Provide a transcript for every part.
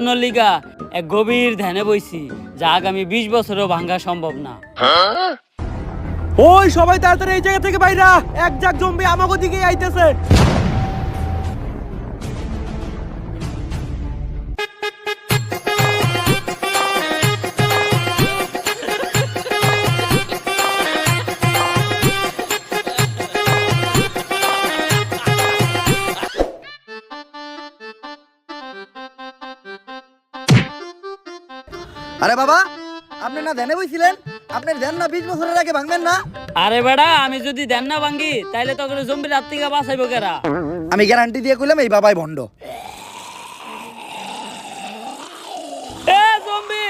বাঁচানোর লিগা এক গভীর ধ্যানে বইছি, যা আগামী 20 বছরও ভাঙা সম্ভব না। ওই সবাই তাড়াতাড়ি এই জায়গা থেকে বাইরা, এক জাক জম্বি আমাগো দিকে আইতেছে। আরে বাবা, আপনি না ধ্যানে বইছিলেন? আপনার ধ্যান না 20 বছরের আগে ভাঙবেন না? আরে বেড়া, আমি যদি ধ্যান না ভাঙ্গি তাইলে তখন জম্বির হাত থেকে বাঁচাইবো কেরা? আমি গ্যারান্টি দিয়ে কইলাম এই বাবাই ভণ্ড। এ জম্বি!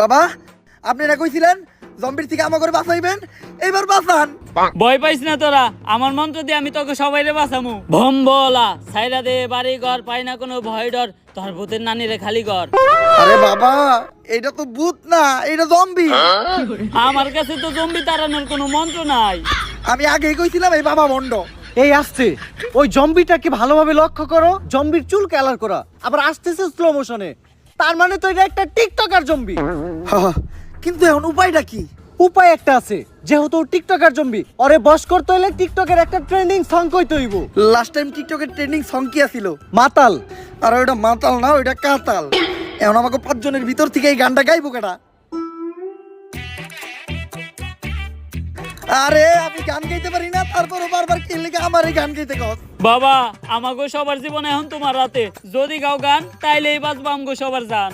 বাবা, আপনি না কইছিলেন জম্বির থেকে আমাকে বাঁচাইবেন, এইবার বাঁচান। ভয় পাইস না তোরা, আমার মন্ত্র দিয়ে আমি তোকে সবাইরে বাঁচামু। ভম্বলা সাইরা দে বাড়ি ঘর, পাই না কোনো ভয় ডর, তোর ভূতের নানিরে খালি ঘর। আরে বাবা, এটা তো ভূত না, এটা জম্বি। আমার কাছে তো জম্বি তাড়ানোর কোনো মন্ত্র নাই। আমি আগেই কইছিলাম এই বাবা ভণ্ড। এই আসছে, ওই জম্বিটাকে ভালোভাবে লক্ষ্য করো। জম্বির চুল কালার করা, আবার আসতেছে স্লো মোশনে। তার মানে তো এটা একটা টিকটকার জম্বি। কিন্তু এখন উপায়টা কি? উপায় একটা আছে, যেহেতু টিকটকার জম্বি, ওরে বশ করতে হলে টিকটকের একটা ট্রেন্ডিং সং কইতে হইব। লাস্ট টাইম টিকটকের ট্রেন্ডিং সং কি আছিল? মাতাল। আর ওইটা মাতাল না, ওইটা কাতাল। এখন আমাকে 5 জনের ভিতর থেকে এই গানটা গাইবো কেটা? আরে আমি গান গাইতে পারি না, তারপরও বারবার কি লিখে আমার এই গান গাইতে কস? বাবা, আমাগো সবার জীবনে এখন তোমার রাতে, যদি গাও গান তাইলে এই বাজবা আমগো সবার জান।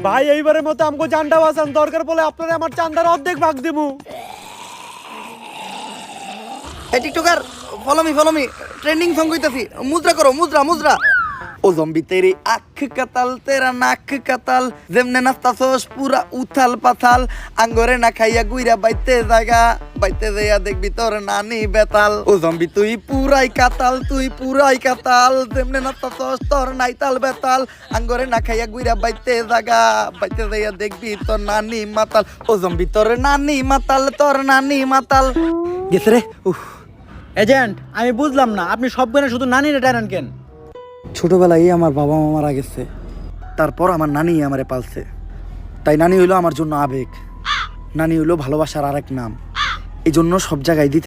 ভাই এইবারের মতো আমগো জানটা বাঁচান, দরকার বলে আপনারা আমার চান্দার অর্ধেক ভাগ দেবো। এই TikToker, follow me, trending song কইতাছি। মুদ্রা করো, মুদ্রা মুদ্রা। ও জম্বি তেরি আখ কাতাল, তেরা নাক কাতাল, যেমনে নাস্তাছস পুরা উথাল পাথাল, আঙ্গরে না খাইয়া গুইরা বাইতে জায়গা, বাইতে যাইয়া দেখবি তোর নানি বেতাল। ও জম্বি তুই পুরাই কাতাল, তুই পুরাই কাতাল, যেমনে নাস্তাছস তোর নাইতাল বেতাল, আঙ্গরে না খাইয়া গুইরা বাইতে জায়গা, বাইতে যাইয়া দেখবি তোর নানি মাতাল। ও জম্বি তোর নানি মাতাল, তোর নানি মাতাল। গেছে রে। এজেন্ট, আমি বুঝলাম না, আপনি সব গানে শুধু নানিরে টানেন কেন? ছোটবেলায় আমার বাবা মা মারা গেছে, তারপর আমার নানি আমারে পালছে, তাই নানি হইলো আমার জন্য আবেগ, নানি হইলো ভালোবাসার আরেক নাম। এই জন্য সব জায়গায় দিতে